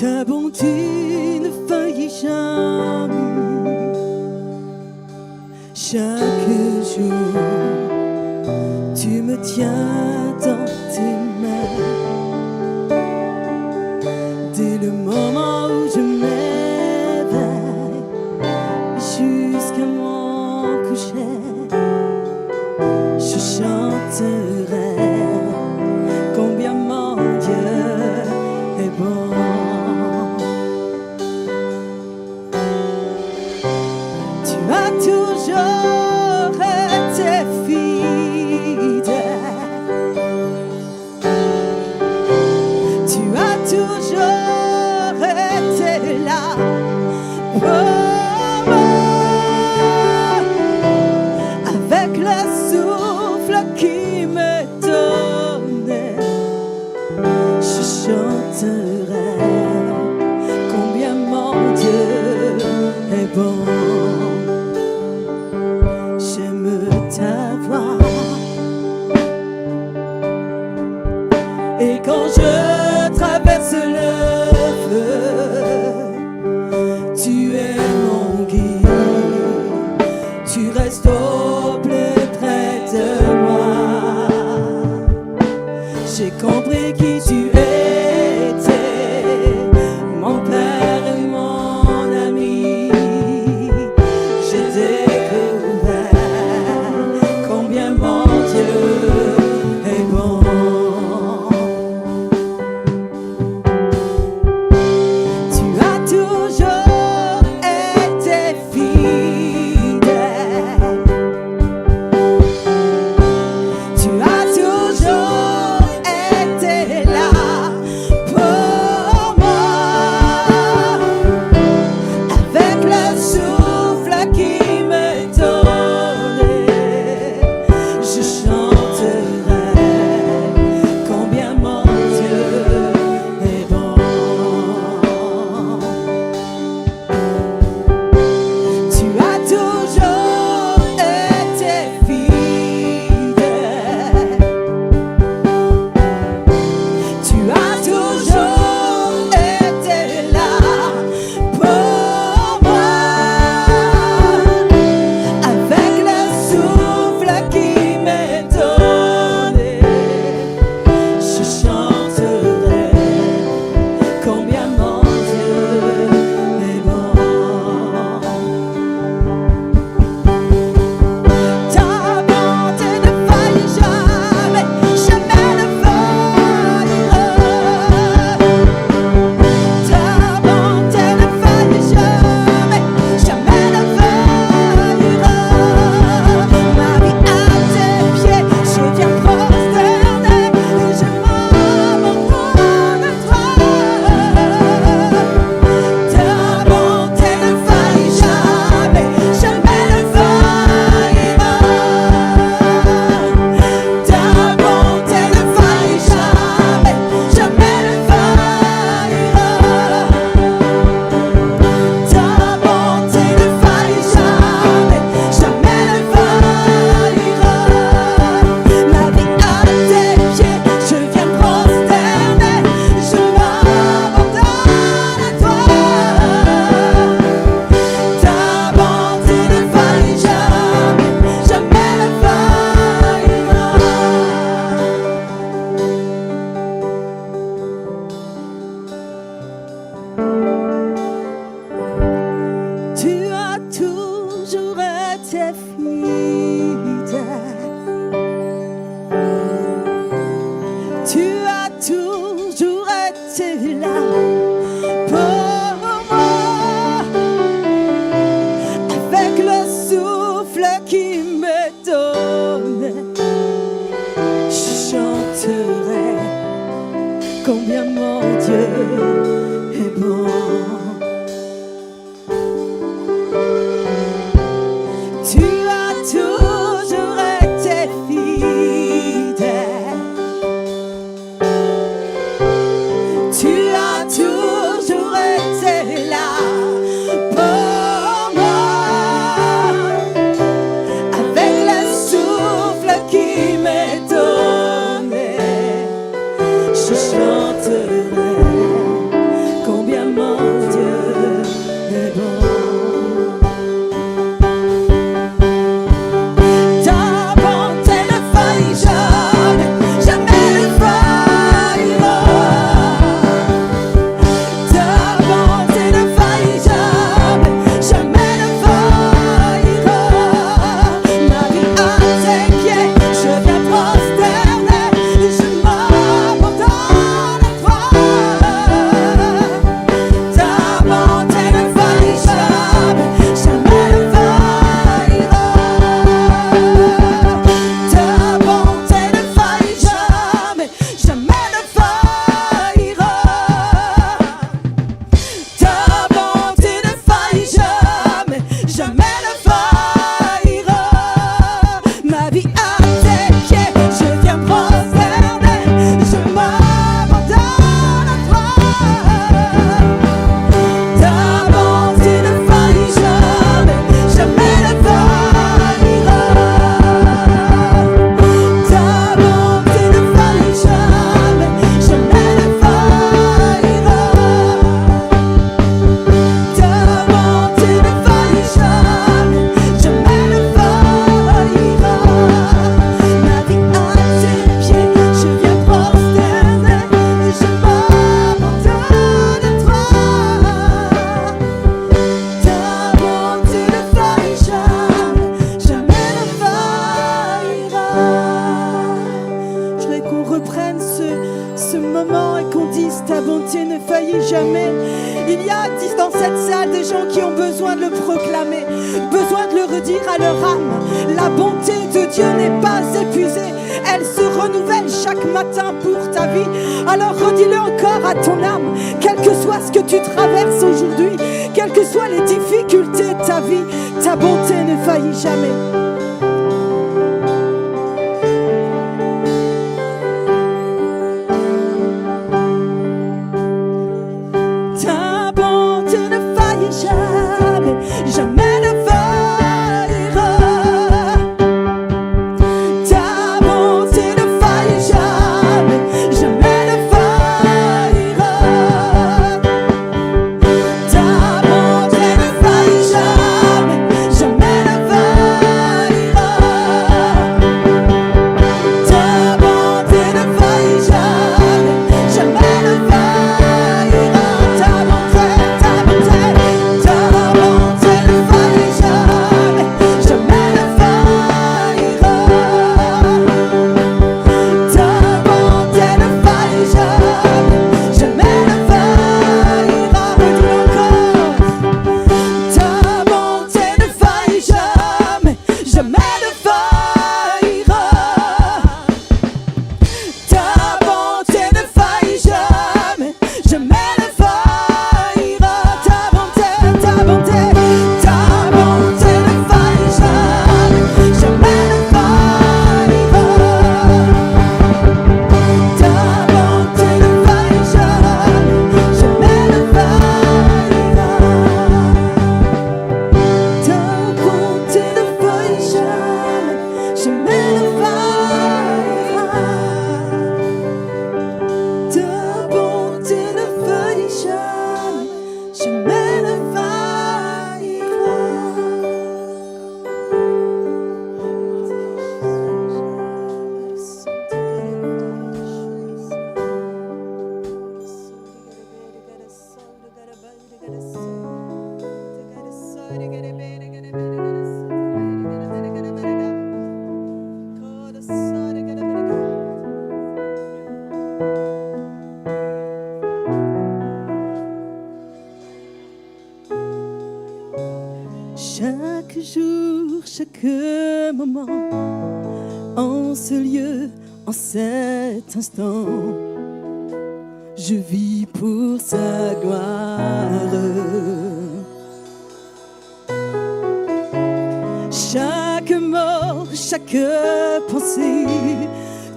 Ta bonté ne faillit jamais. Chaque jour, tu me tiens dans tes mains. Dès le moment où je m'éveille jusqu'à mon coucher, je chanterai combien mon Dieu est bon. Tu as toujours été fidèle. Tu as toujours été là pour moi. Avec le souffle qui me donnait, je chanterai combien mon Dieu est bon. J'aime ta voix. Et quand je traverse le feu, tu es mon guide. Tu restes au plus près de moi. J'ai compris qui tu étais, mon Père et mon ami. J'ai découvert combien mon Dieu est bon. Tu as toujours été fidèle. Tu as toujours été là pour moi. Avec le souffle qui me donnait, je chanterai combien mon Dieu est bon. Tu as toujours été fidèle. Tu as toujours été là pour moi. Avec le souffle qui m'est donné, je chanterai combien mon Dieu est bon. Ta bonté ne faillit jamais, jamais ne faillira. Ta bonté ne faillit jamais, jamais ne faillira. Ma vie à tes pieds, je viens prosterner et je m'abandonne à toi. Ta bonté ne faillit jamais, jamais ne faillira. Ta bonté ne faillit jamais, jamais ne faillira. Ta bonté ne faillit jamais, jamais ne faillira. Ma vie à tes pieds, je viens prosterner, je m'abandonne à toi. Ta bonté ne faillit jamais, jamais ne faillira. Tu as toujours été fidèle. Tu as toujours été là pour moi. Avec le souffle qui me donne, je chanterai combien mon Dieu est bon. Tu as toujours été fidèle. Tu as toujours été là pour moi. Avec le souffle qui m'est donné, je chanterai cette salle des gens qui ont besoin de le proclamer, besoin de le redire à leur âme. La bonté de Dieu n'est pas épuisée, elle se renouvelle chaque matin pour ta vie. Alors redis-le encore à ton âme, quel que soit ce que tu traverses aujourd'hui, quelles que soient les difficultés de ta vie, ta bonté ne faillit jamais. Jamais ne faillira. Ta bonté ne faillit jamais, jamais ne faillira. Ta bonté ne faillit jamais, jamais ne faillira. Ta bonté ne faillit jamais, jamais ne faillira. Ta bonté, ta bonté, ta bonté. Chaque jour, chaque moment, en ce lieu, en cet instant, je vis pour sa gloire. Chaque mot, chaque pensée,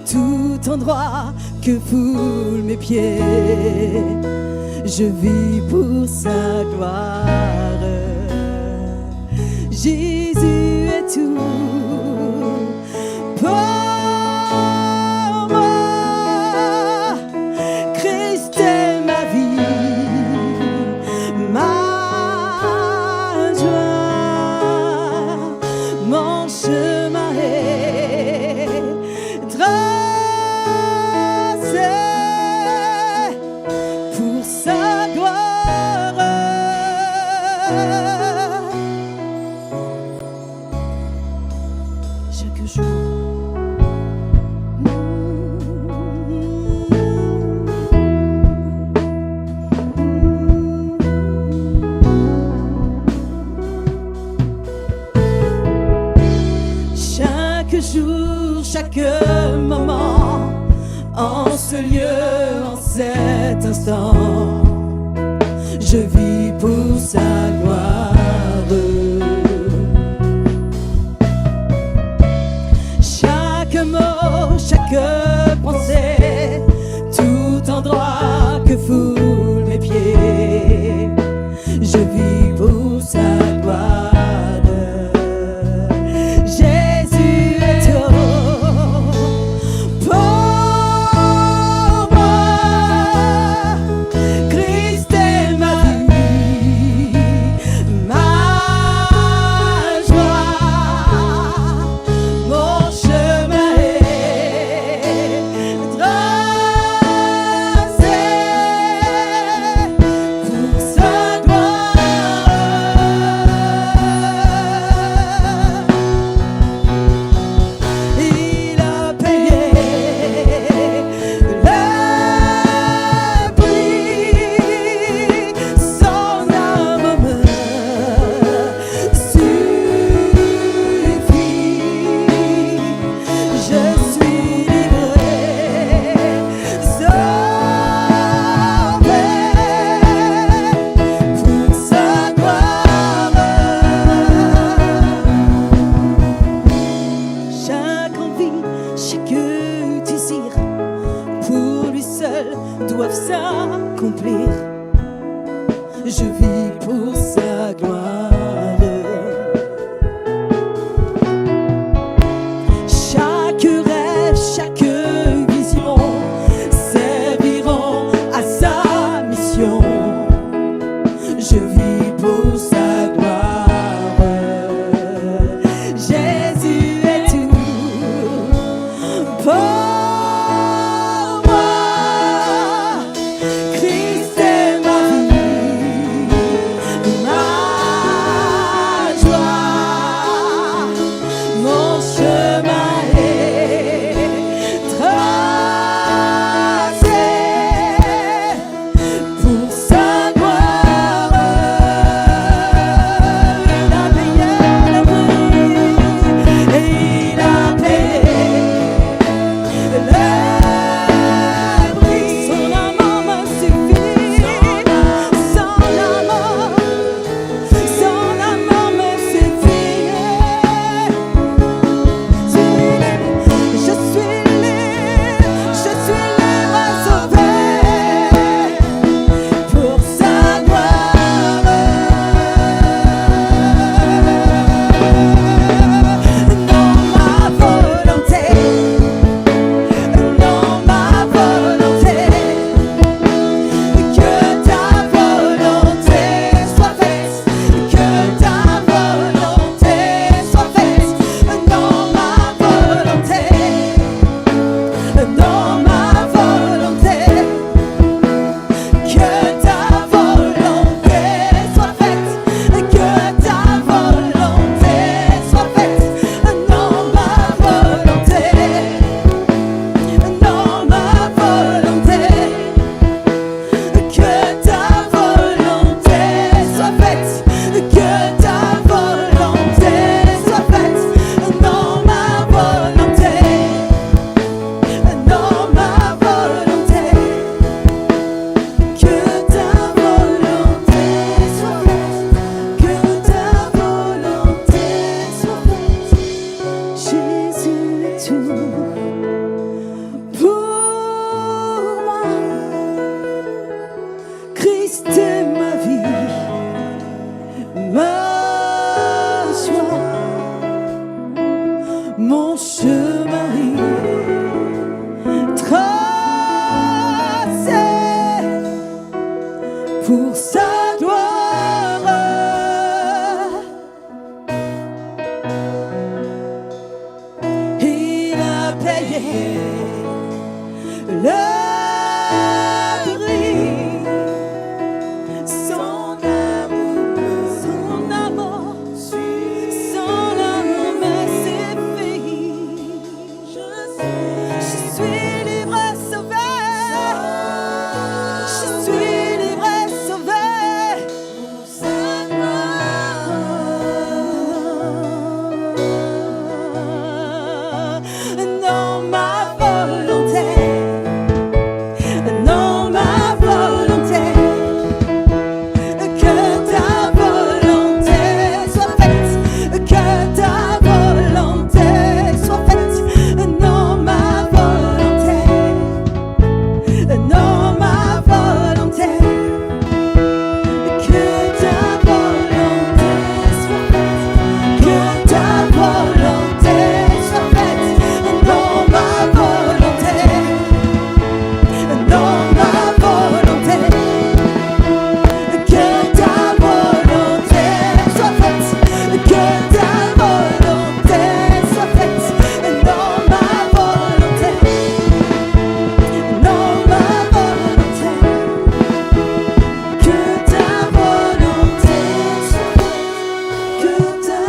tout endroit que foulent mes pieds, je vis pour sa gloire. Jésus est tout pour moi. Christ est ma vie, ma joie. Mon chemin est tracé pour sa gloire. Chaque jour, chaque moment, en ce lieu, en cet instant, je vis pour sa gloire. Chaque mot, chaque pensée, tout endroit que foulent mes pieds, je vis pour sa gloire. Pour sa gloire. vie pour sa gloire. Jésus est tout pour moi. Christ est ma vie, ma joie. Mon chemin est tracé pour sa gloire. Il a payé le prix et il a payé le prix. Son amour me suffit. Son amour me suffit. Je suis libre, sauvé pour sa gloire. Non ma volonté, que ta volonté soit faite, que ta volonté soit faite. Non ma volonté, que ta volonté soit faite, que ta volonté soit faite. Non ma volonté, que ta volonté soit faite, que ta volonté soit faite. Non ma volonté, que ta volonté soit faite, que ta volonté soit faite. Jésus est tout pour moi. Christ est ma vie, ma joie. Mon chemin est tracé pour sa gloire. Il a payé le prix. Son amour me suffit. Je suis libre, sauvé. Je suis libre, sauvé pour sa gloire. Non ma volonté, que ta volonté soit faite, que ta volonté soit faite. Non ma volonté, que ta volonté soit faite, que ta volonté soit faite. Non ma volonté, que ta volonté soit faite, que ta volonté soit faite. Non ma volonté, que ta volonté soit faite, que ta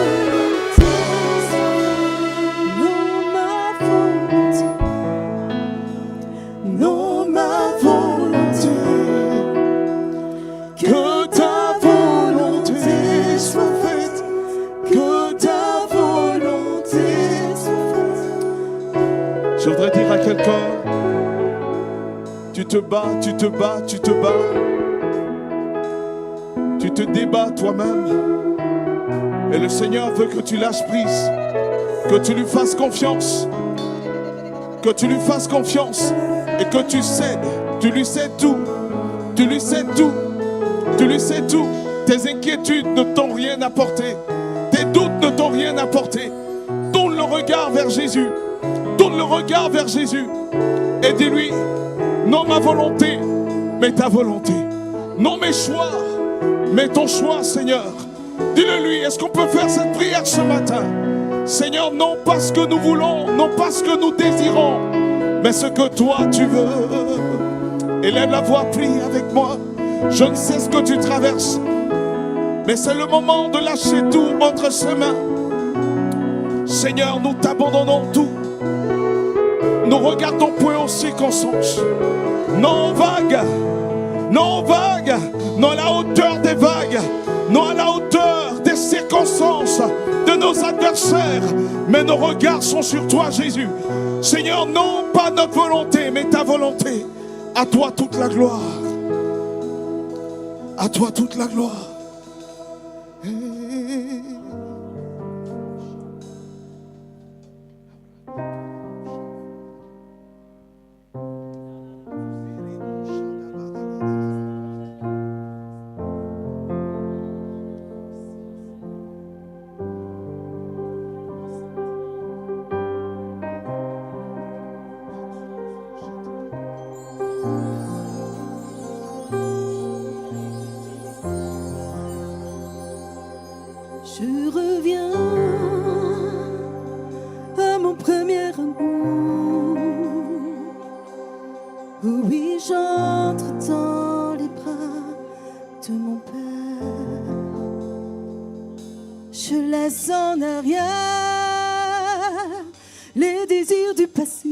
volonté soit faite. Non ma volonté, que ta volonté soit faite, que ta volonté soit faite. Je voudrais dire à quelqu'un, tu te bats, tu te bats, tu te bats. Tu te débats toi-même. Et le Seigneur veut que tu lâches prise, que tu lui fasses confiance, que tu lui fasses confiance et que tu cèdes. Tu lui cèdes tout. Tu lui cèdes tout. Tu lui cèdes tout. Tes inquiétudes ne t'ont rien apporté. Tes doutes ne t'ont rien apporté. Tourne le regard vers Jésus. Tourne le regard vers Jésus. Et dis-lui, non ma volonté, mais ta volonté. Non mes choix, Mais ton choix, Seigneur, dis-le lui, est-ce qu'on peut faire cette prière ce matin? Seigneur, non pas ce que nous voulons, non pas ce que nous désirons, mais ce que toi tu veux. Élève la voix, prie avec moi. Je ne sais ce que tu traverses, mais c'est le moment de lâcher tout entre ses mains. Seigneur, nous t'abandonnons tout. Nous regardons point aux circonstances, non aux vagues, non aux vagues, non à la hauteur des vagues, non à la hauteur des circonstances de nos adversaires, mais nos regards sont sur toi, Jésus. Seigneur, non pas notre volonté, mais ta volonté. À toi toute la gloire. À toi toute la gloire. Je reviens à mon premier amour. Oui, j'entre dans les bras de mon Père. Je laisse en arrière les désirs du passé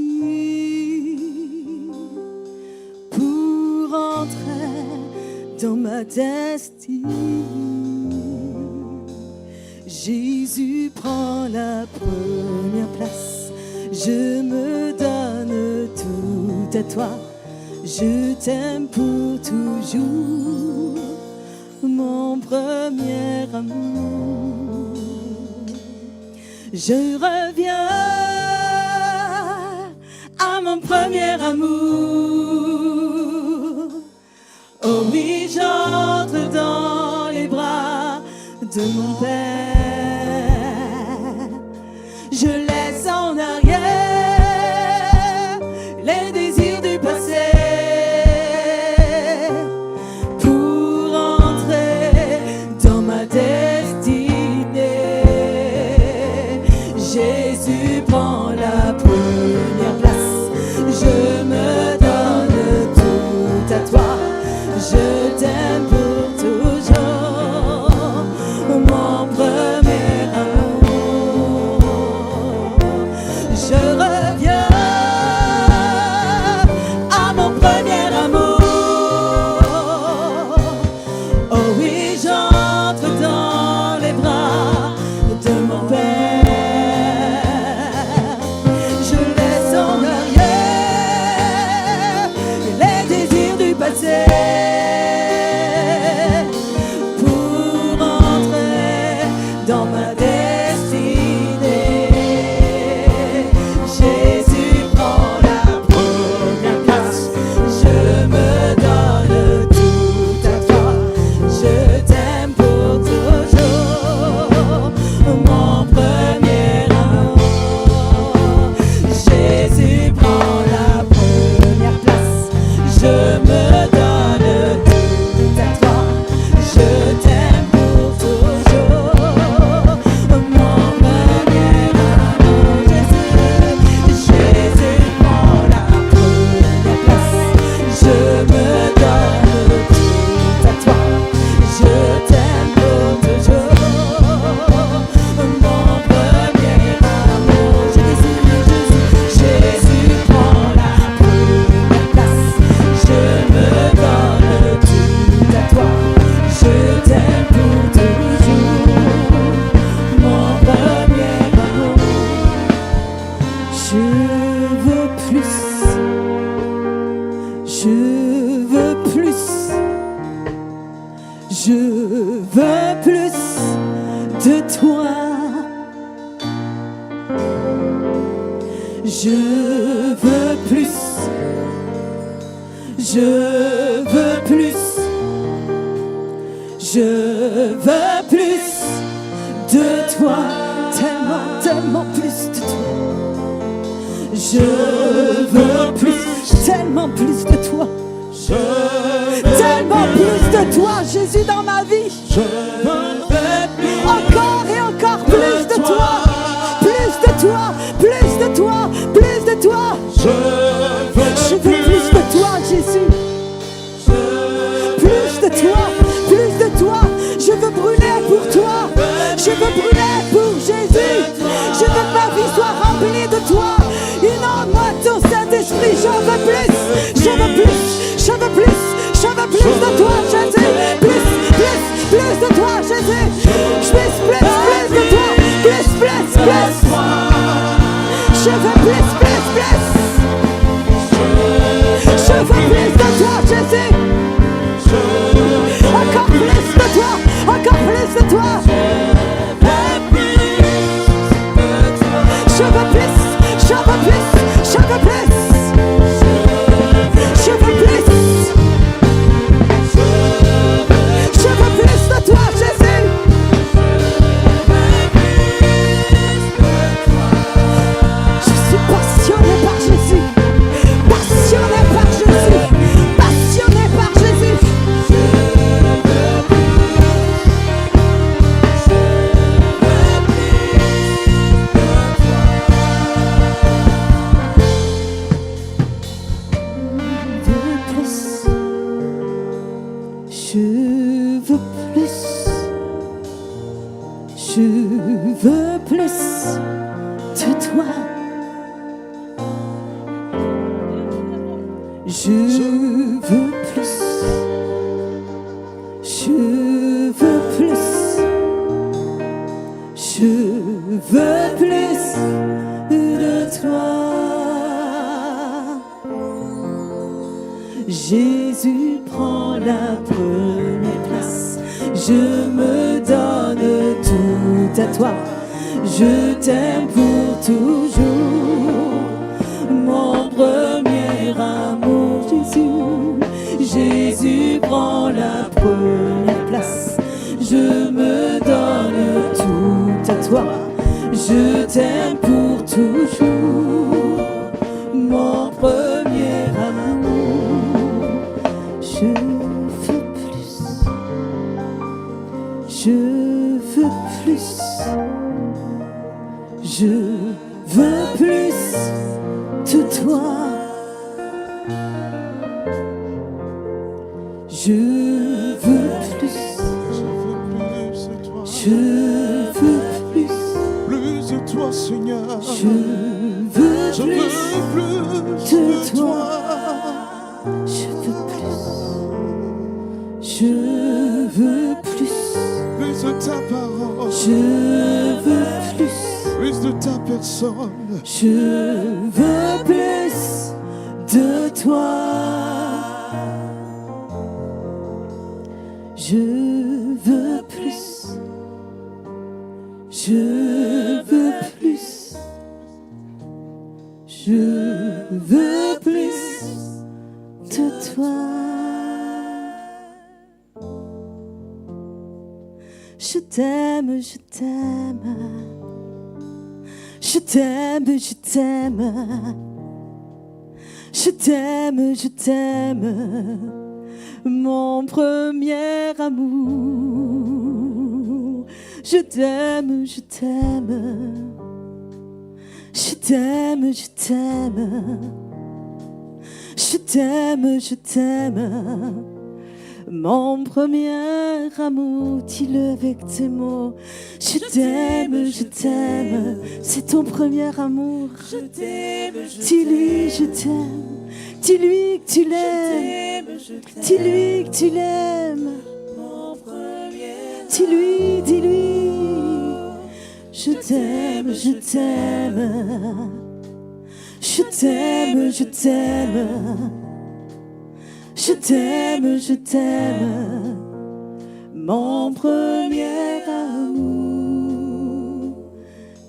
pour entrer dans ma destinée. Jésus prend la première place. Je me donne tout à toi. Je t'aime pour toujours, mon premier amour. Je reviens à mon premier amour. Oh oui, j'entre dans les bras de mon Père. Je laisse en arrière les désirs du passé pour entrer dans ma destinée. Jésus prend la première place. Je me donne tout à toi. Je t'aime pour toujours, mon premier amour. Je reviens à mon premier amour. Oh oui, j'entre dans les bras de mon Père. Je laisse en arrière les désirs du passé pour entrer dans ma destinée. Jésus prend la première place. Je me donne tout à toi. Je t'aime pour toujours, mon premier amour. Jésus prend la première place. Je me donne tout à toi. Je t'aime pour toujours, mon premier amour. Jésus prend la première place. Je me donne tout à toi. Je t'aime pour toujours, mon premier amour. Jésus prend la première place. Je me donne tout à toi. Je t'aime pour toujours, mon premier amour. Je veux plus. Je veux plus. Je veux plus de toi. Je veux plus. Je veux plus. Je veux plus de toi. Tellement, tellement plus de toi. Je veux plus, tellement plus de toi. Tellement tellement plus de toi, Jésus, dans ma vie. Encore et encore plus de toi. Plus de toi, plus de toi, plus de toi. Je veux plus de toi, Jésus. Plus de toi, plus de toi. Je veux brûler pour toi. Je veux brûler pour Jésus. Je veux que ma vie soit remplie de toi. Inonde-moi ton Saint-Esprit. J'en veux plus. Je veux plus. Je veux plus. Je veux plus de toi, Jésus. Plus, plus, plus de toi, Jésus. Plus, plus, plus de toi. Plus, plus, plus. Je veux plus, plus, plus. Je veux plus de toi, Jésus. Encore plus de toi. Encore plus de toi. Je veux plus. Je veux plus. Je veux plus. Je veux plus. Je veux plus de toi, Jésus. Je suis passionné par Jésus. Passionné par Jésus. Passionné par Jésus. Je veux plus. Je veux plus de toi. Je veux plus. Je veux plus. Je veux plus de toi. Jésus prend la première place. Je me donne tout à toi. Je t'aime pour toujours. Mon premier amour, Jésus. Jésus prend la première place. Je me donne tout à toi. Je t'aime pour toujours. Mon premier amour. Je veux plus. Je veux plus. Je veux plus de toi. Je veux plus. Je veux plus. Plus de toi, Seigneur. Je veux plus de toi. Je veux plus. Je veux plus. Plus de ta parole. Je veux plus. Plus de ta personne. Je veux plus de toi. Je veux plus. Je veux plus. Je veux plus de toi. Je t'aime, je t'aime. Je t'aime, je t'aime. Je t'aime, je t'aime. Mon premier amour. Je t'aime, je t'aime. Je t'aime, je t'aime. Je t'aime, je t'aime. Mon premier amour, dis-le avec tes mots. Je t'aime, je t'aime. C'est ton premier amour. Je t'aime, je Dis-lui, je t'aime. Dis-lui que tu l'aimes. Dis-lui que tu l'aimes. mon premier Dis-lui, dis-lui. Je t'aime, je t'aime. Je t'aime, je t'aime. Je t'aime, je t'aime. Mon premier amour.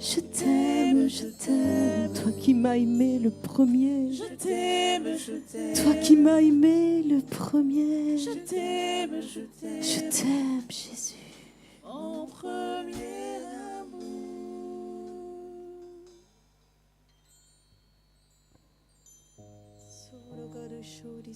Je t'aime, je t'aime. Toi qui m'as aimé le premier. Je t'aime, je t'aime. Toi qui m'as aimé le premier. Je t'aime, je t'aime. Je t'aime, Jésus. Mon premier amour. Solo God showed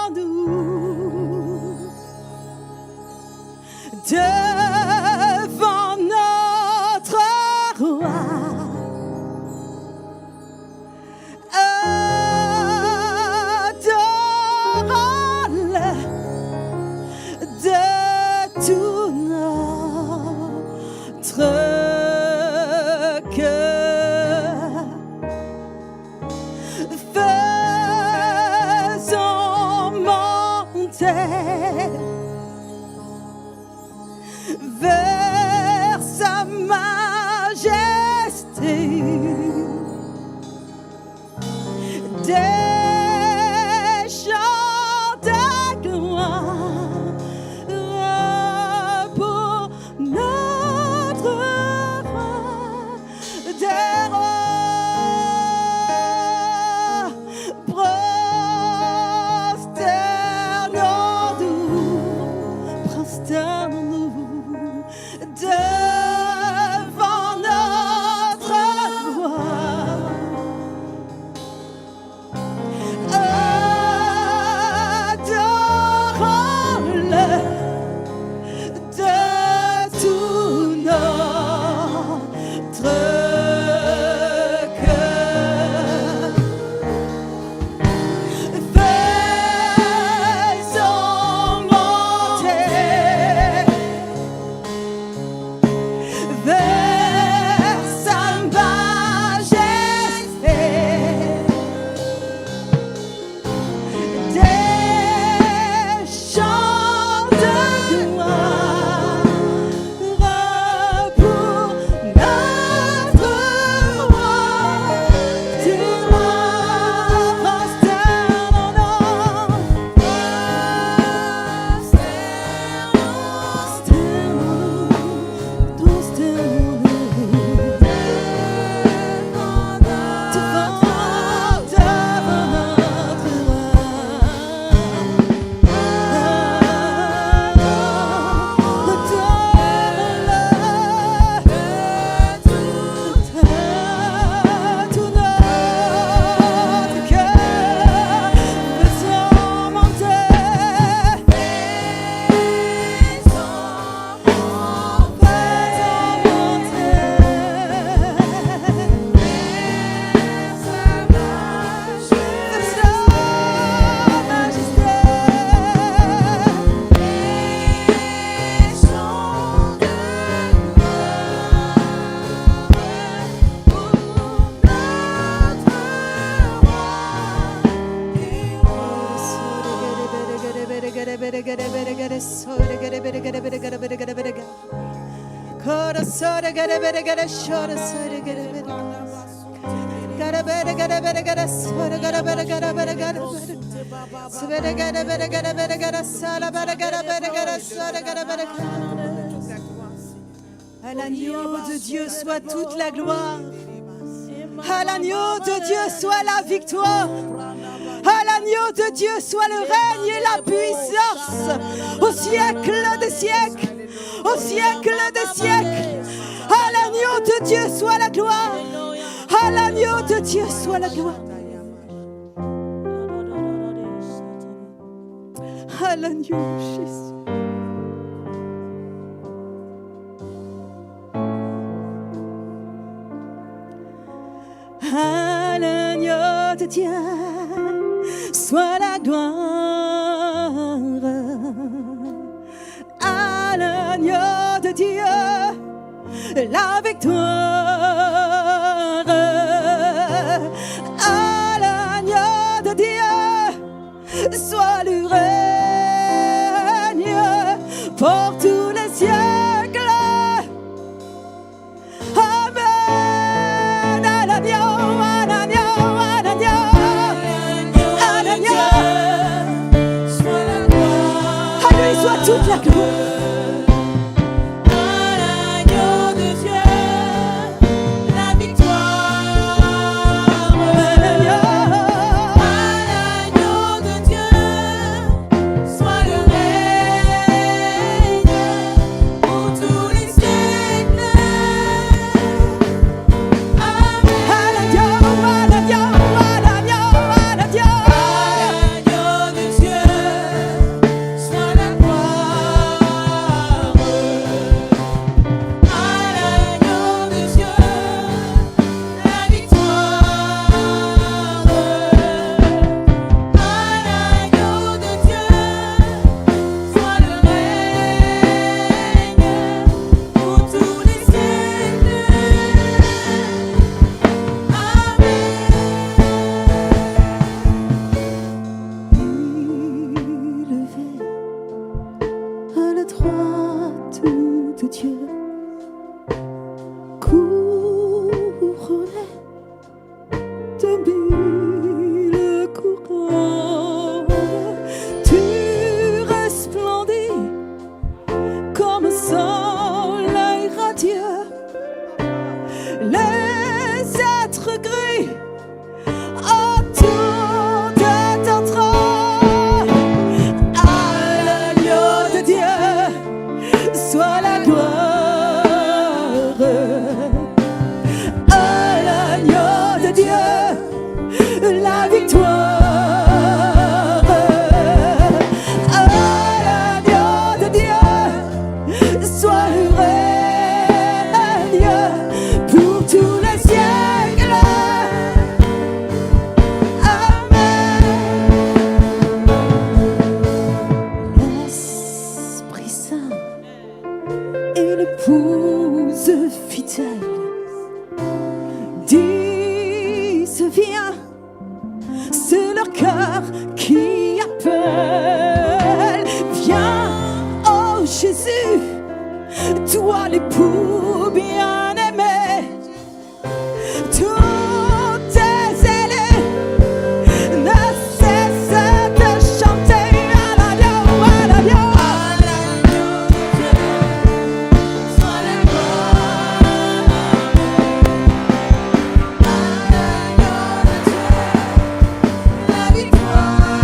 Prosternons-nous devant notre roi. Adorons-le de tout notre cœur. Faisons monter vers sa majesté des chants de gloire pour notre roi des rois. Prosternons-nous devant notre roi. Adorons-le de tout notre cœur. Faisons monter vers sa majesté des chants de gloire pour notre roi. Du roi, à l'agneau de Dieu soit toute la gloire. À l'agneau de Dieu soit la victoire. À l'agneau de Dieu soit le règne et la puissance au siècle des siècles. Au siècle des siècles. À l'agneau de Dieu soit la gloire. À l'agneau de Dieu soit la gloire. À l'agneau, Jésus. À l'agneau de Dieu soit la gloire. À l'agneau de Dieu la victoire. À l'agneau de Dieu soit le règne pour tous les siècles. Amen. À l'agneau, à l'agneau, à toute la gloire. À l'agneau de Dieu, la victoire. À l'agneau de Dieu, soit le règne pour tous les siècles. Amen. À l'agneau, à l'agneau, à l'agneau, à l'agneau. À l'agneau de Dieu, soit la gloire. À l'agneau de Dieu, la victoire. À l'agneau de Dieu, soit le règne pour tous les siècles. Élevé à la droite de Dieu, couronné de 1000 couronnes, tu resplendis comme un soleil radieux. Les êtres gris autour de ton trône. À l'agneau de Dieu, soit la gloire. À l'agneau de Dieu, la victoire. À l'agneau de Dieu, soit le règne pour tous les siècles. L'Esprit Saint et l'épouse fidèle disent viens, c'est leur cœur qui appelle. Viens, oh Jésus, toi l'époux bien-aimé. Tous tes élus ne cessent de chanter à l'agneau, à l'agneau. À l'agneau de Dieu, soit la gloire. À l'agneau de Dieu, la victoire.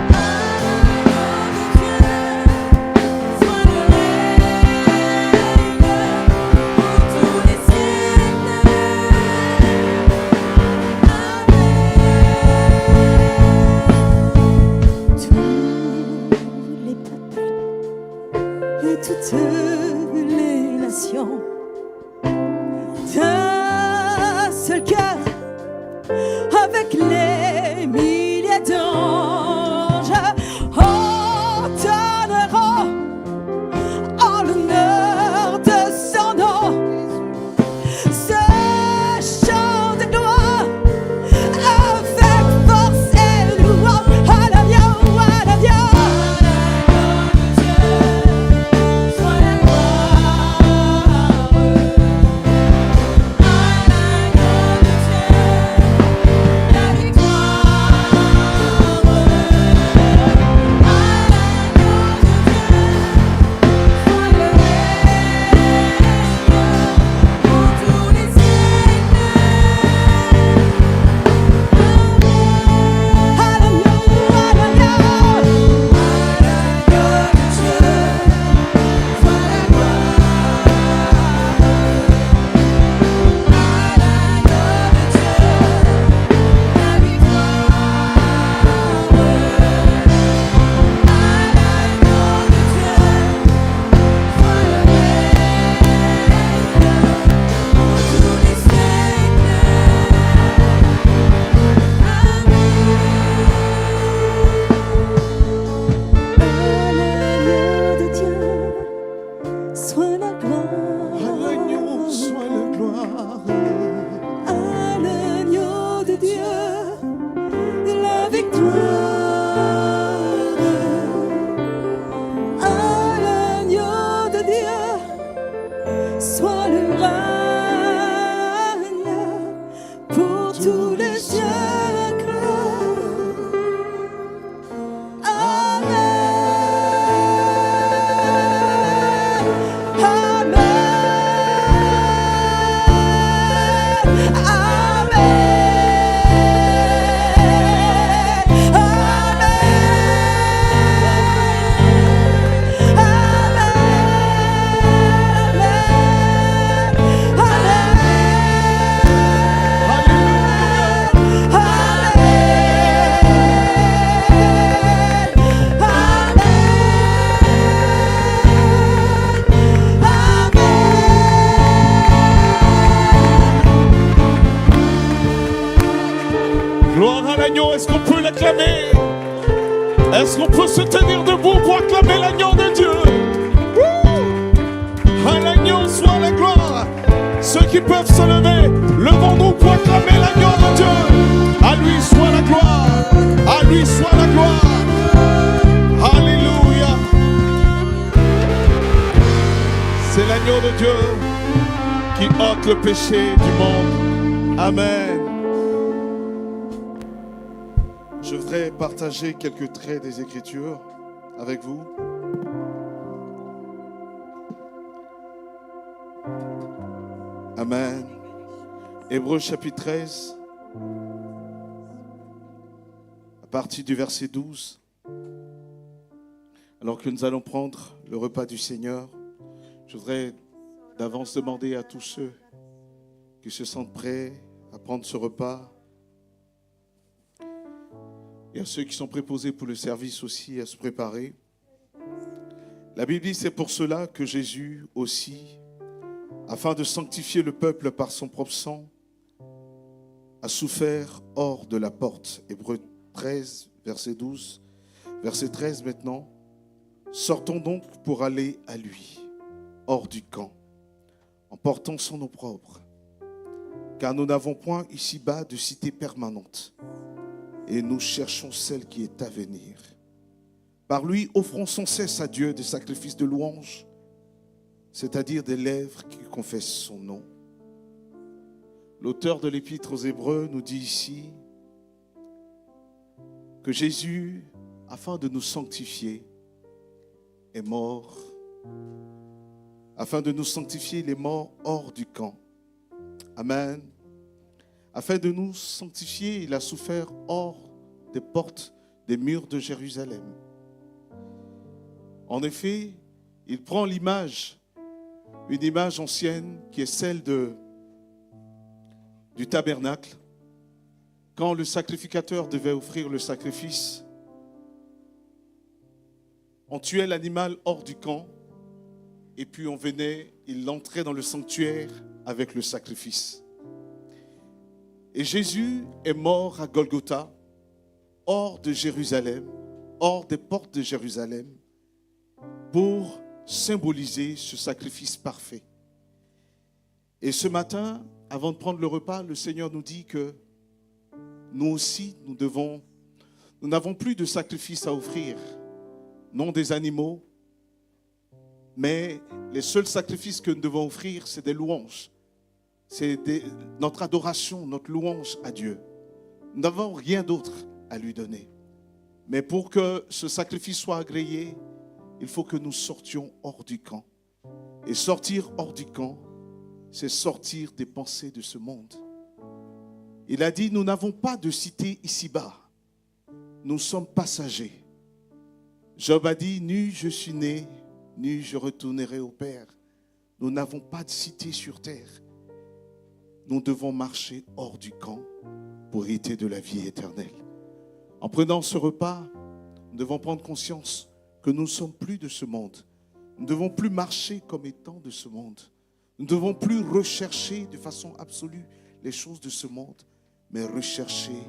À l'agneau de Dieu, soit le règne Est-ce qu'on peut se tenir debout pour acclamer l'agneau de Dieu? À l'agneau soit la gloire. Ceux qui peuvent se lever, levons-nous pour acclamer l'agneau de Dieu. À lui soit la gloire. À lui soit la gloire. Alléluia. C'est l'agneau de Dieu qui ôte le péché du monde. Amen. Je voudrais partager quelques traits des Écritures avec vous. Amen. Hébreux chapitre 13, à partir du verset 12. Alors que nous allons prendre le repas du Seigneur, je voudrais d'avance demander à tous ceux qui se sentent prêts à prendre ce repas et à ceux qui sont préposés pour le service aussi à se préparer. La Bible dit, c'est pour cela que Jésus aussi, afin de sanctifier le peuple par son propre sang, a souffert hors de la porte. Hébreux 13, verset 12. Verset 13 maintenant. Sortons donc pour aller à lui, hors du camp, en portant son opprobre. Car nous n'avons point ici-bas de cité permanente, et nous cherchons celle qui est à venir. Par lui, offrons sans cesse à Dieu des sacrifices de louange, c'est-à-dire des lèvres qui confessent son nom. L'auteur de l'Épître aux Hébreux nous dit ici que Jésus, afin de nous sanctifier, est mort. Afin de nous sanctifier, il est mort hors du camp. Amen. Afin de nous sanctifier, il a souffert hors des portes, des murs de Jérusalem. En effet, il prend l'image, une image ancienne qui est celle du tabernacle. Quand le sacrificateur devait offrir le sacrifice, on tuait l'animal hors du camp et puis il entrait dans le sanctuaire avec le sacrifice. Et Jésus est mort à Golgotha, hors de Jérusalem, hors des portes de Jérusalem, pour symboliser ce sacrifice parfait. Et ce matin, avant de prendre le repas, le Seigneur nous dit que nous aussi, nous n'avons plus de sacrifice à offrir, non des animaux, mais les seuls sacrifices que nous devons offrir, c'est des louanges. C'est notre adoration, notre louange à Dieu. Nous n'avons rien d'autre à lui donner. Mais pour que ce sacrifice soit agréé, il faut que nous sortions hors du camp. Et sortir hors du camp, c'est sortir des pensées de ce monde. Il a dit, nous n'avons pas de cité ici-bas. Nous sommes passagers. Job a dit, nu je suis né, nu je retournerai au Père. Nous n'avons pas de cité sur terre. Nous devons marcher hors du camp pour hériter de la vie éternelle. En prenant ce repas, nous devons prendre conscience que nous ne sommes plus de ce monde. Nous ne devons plus marcher comme étant de ce monde. Nous ne devons plus rechercher de façon absolue les choses de ce monde, mais rechercher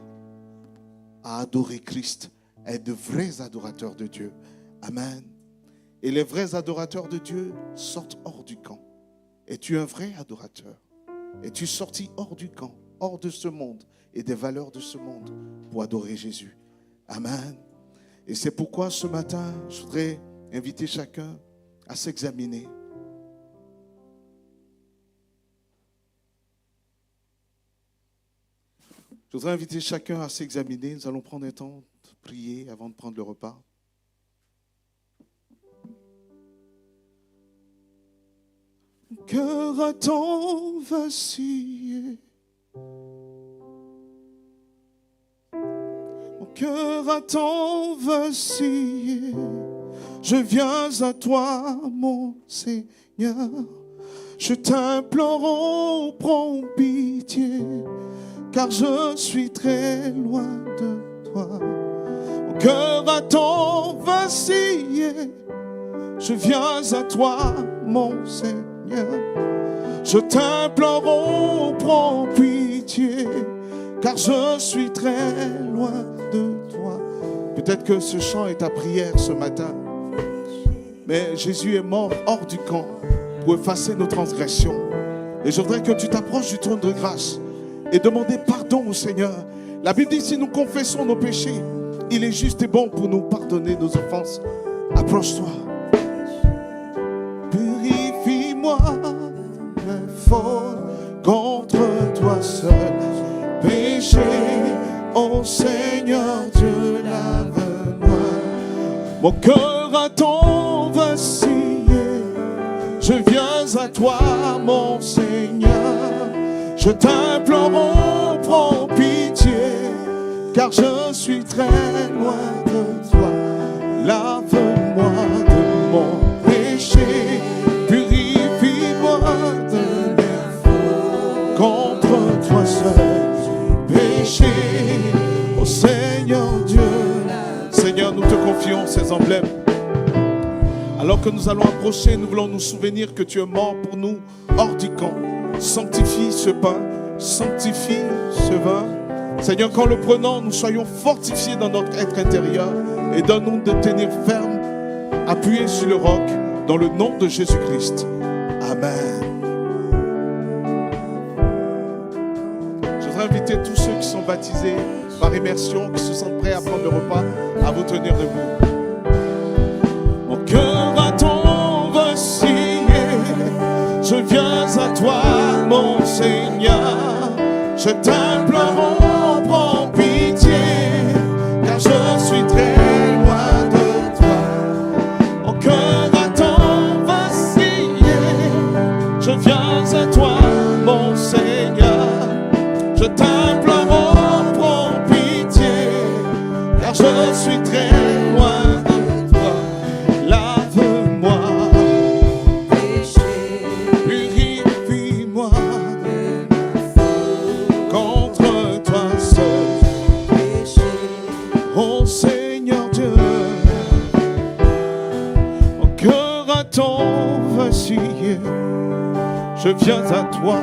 à adorer Christ, à être de vrais adorateurs de Dieu. Amen. Et les vrais adorateurs de Dieu sortent hors du camp. Es-tu un vrai adorateur? Es-tu sorti hors du camp, hors de ce monde et des valeurs de ce monde pour adorer Jésus? Amen. Et c'est pourquoi ce matin, je voudrais inviter chacun à s'examiner. Je voudrais inviter chacun à s'examiner. Nous allons prendre un temps de prier avant de prendre le repas. Mon cœur a tant vacillé. Mon cœur a tant vacillé. Je viens à toi, mon Seigneur. Je t'implore, oh, prends pitié, car je suis très loin de toi. Mon cœur a tant vacillé. Je viens à toi, mon Seigneur. Je t'implore, oh, prends pitié, car je suis très loin de toi. Peut-être que ce chant est ta prière ce matin. Mais Jésus est mort hors du camp pour effacer nos transgressions. Et je voudrais que tu t'approches du trône de grâce et demander pardon au Seigneur. La Bible dit, si nous confessons nos péchés, il est juste et bon pour nous pardonner nos offenses. Approche-toi. Purifie-moi mes fautes contre toi seul. Péché, ô Seigneur Dieu, lave-moi. Mon cœur attend vacillé. Je viens à toi, mon Seigneur. Je t'implore, oh, prends pitié, car je suis très loin de toi. Lave-moi de mon péché, purifie-moi de mes fautes contre toi seul. Péché, ô Seigneur Dieu. Seigneur, nous te confions ces emblèmes. Alors que nous allons approcher, nous voulons nous souvenir que tu es mort pour nous hors du camp. Sanctifie ce pain, sanctifie ce vin. Seigneur, qu'en le prenant, nous soyons fortifiés dans notre être intérieur et donne-nous de tenir ferme, appuyés sur le roc, dans le nom de Jésus-Christ. Amen. Je voudrais inviter tous ceux qui sont baptisés par immersion, qui se sentent prêts à prendre le repas, à vous tenir debout. Mon cœur attend vacillé, je viens à toi, mon Seigneur. Je t'implore, oh, prends pitié, car je suis très loin de toi. Mon cœur attend vacillé, je viens à toi, mon Seigneur. Je t'implore, oh, prends pitié, car je suis très loin de toi. Lave-moi, péché, purifie-moi contre toi seul. Péché, oh Seigneur Dieu. Mon cœur attend vacillé, je viens à toi,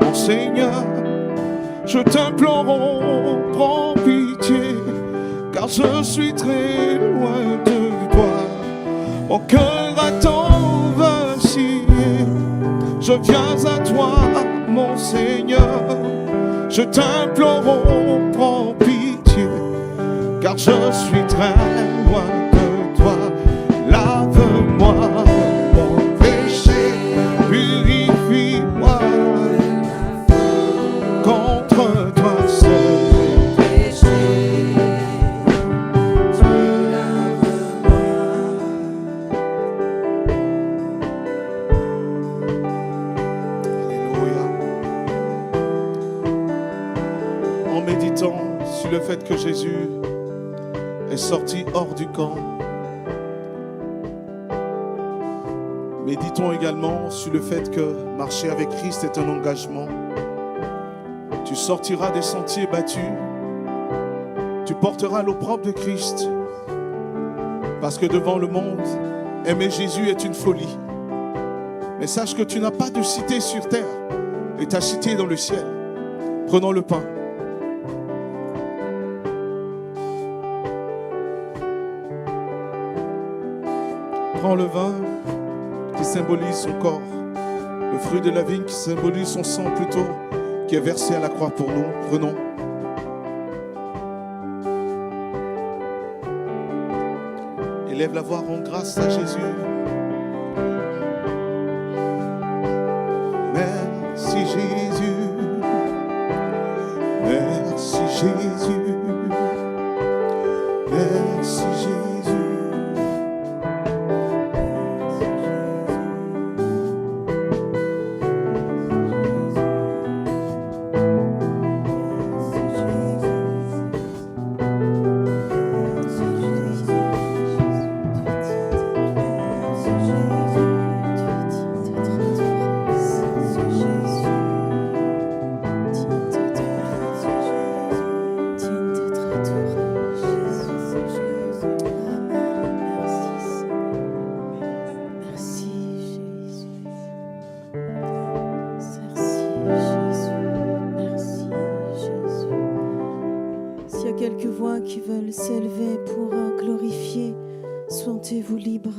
mon Seigneur. Je t'implore, oh, prends pitié, car je suis très loin de toi. Mon cœur attend vacillé, je viens à toi, mon Seigneur. Je t'implore, oh, prends pitié, car je suis très loin de toi. Lave-moi mon péché, purifie-moi contre toi seul. Alléluia. En méditant sur le fait que Jésus est sorti hors du camp, méditons également sur le fait que marcher avec Christ est un engagement. Tu sortiras des sentiers battus, tu porteras l'opprobre de Christ, parce que devant le monde, aimer Jésus est une folie. Mais sache que tu n'as pas de cité sur terre, et ta cité est dans le ciel. Prenons le pain. Prends le vin qui symbolise son corps, le fruit de la vigne qui symbolise son sang plutôt, qui est versé à la croix pour nous. Prenons. Élève la voix, rends grâce à Jésus. Merci Jésus. Merci Jésus. Merci Jésus. Sentez-vous libre.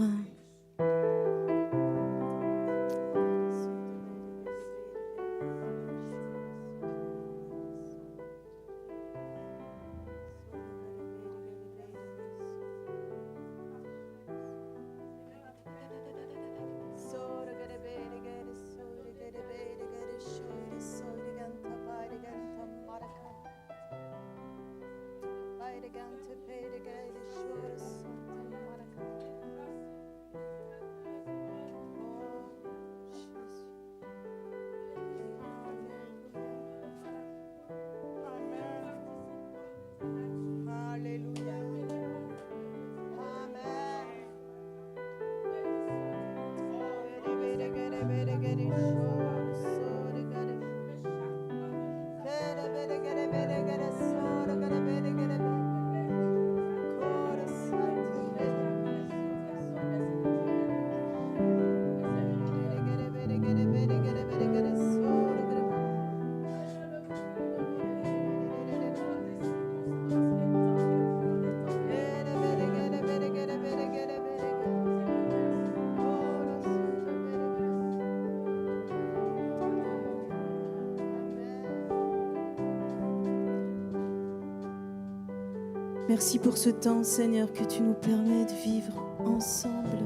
Merci pour ce temps, Seigneur, que tu nous permets de vivre ensemble.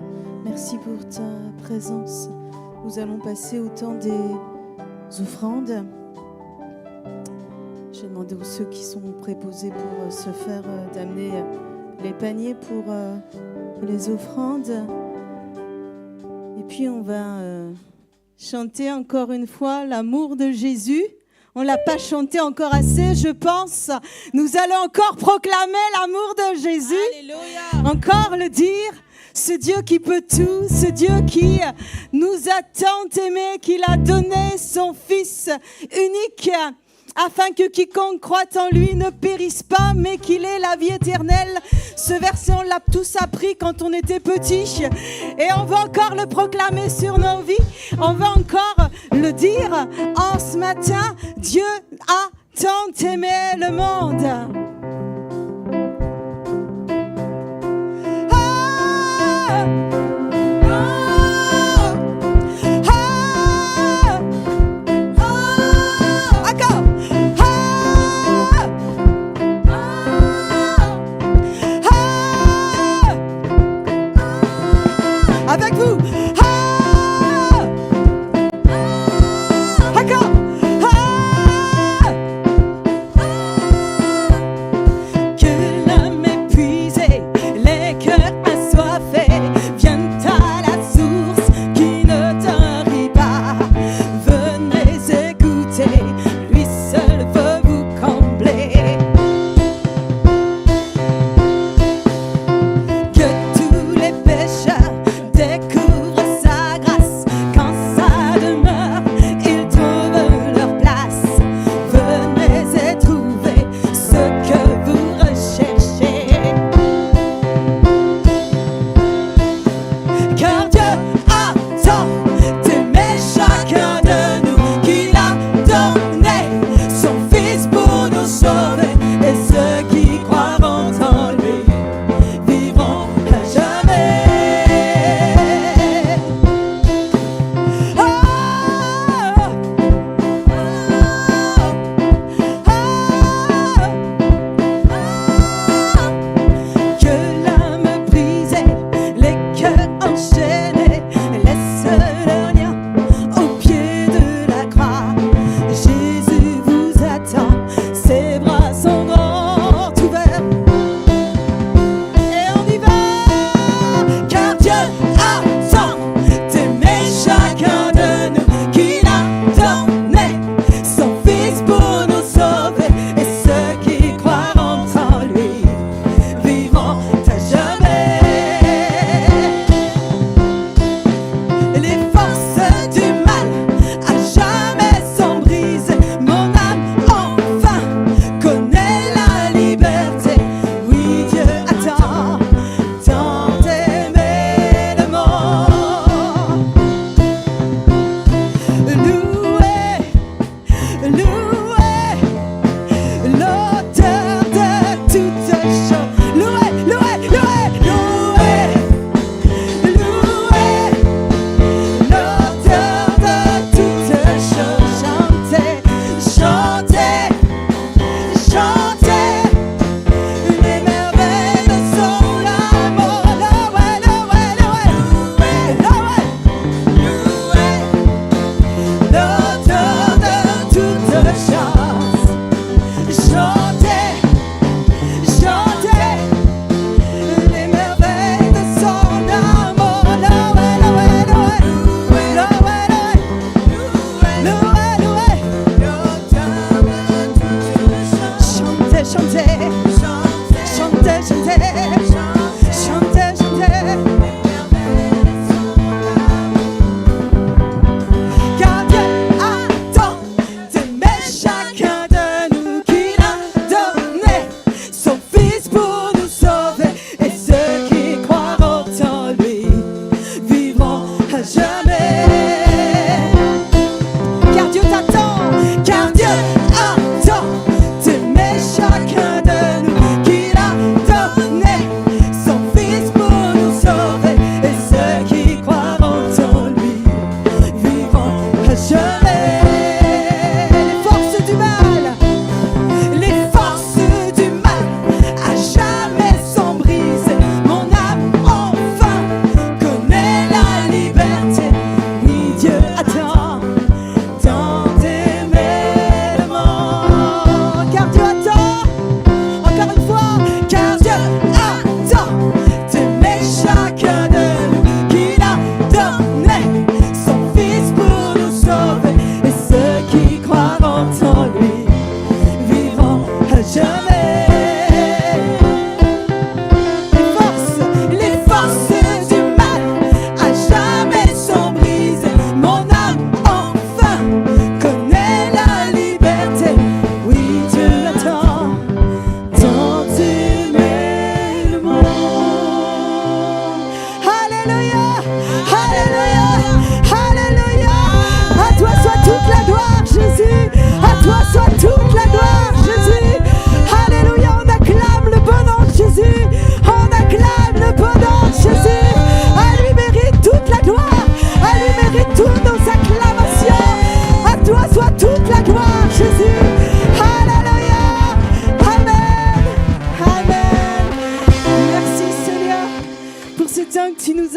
Merci pour ta présence. Nous allons passer au temps des offrandes. J'ai demandé aux ceux qui sont préposés pour se faire d'amener les paniers pour les offrandes. Et puis on va chanter encore une fois l'amour de Jésus. On ne l'a pas chanté encore assez, je pense. Nous allons encore proclamer l'amour de Jésus. Alléluia. Encore le dire. Ce Dieu qui peut tout, ce Dieu qui nous a tant aimés, qu'il a donné son Fils unique, afin que quiconque croit en lui ne périsse pas, mais qu'il ait la vie éternelle. Ce verset, on l'a tous appris quand on était petit. Et on va encore le proclamer sur nos vies. On va encore le dire en ce matin. Dieu a tant aimé le monde. Avec vous. Que l'homme épuisé, les cœurs assoiffés viennent à la source qui ne tarit pas. Venez écouter, lui seul veut vous combler. Que tous les pécheurs découvrent sa grâce. Quand sa demeure, ils trouvent leur place. Venez et trouvez ce que vous recherchez.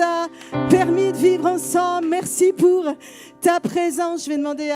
a permis de vivre ensemble. Merci pour ta présence. Je vais demander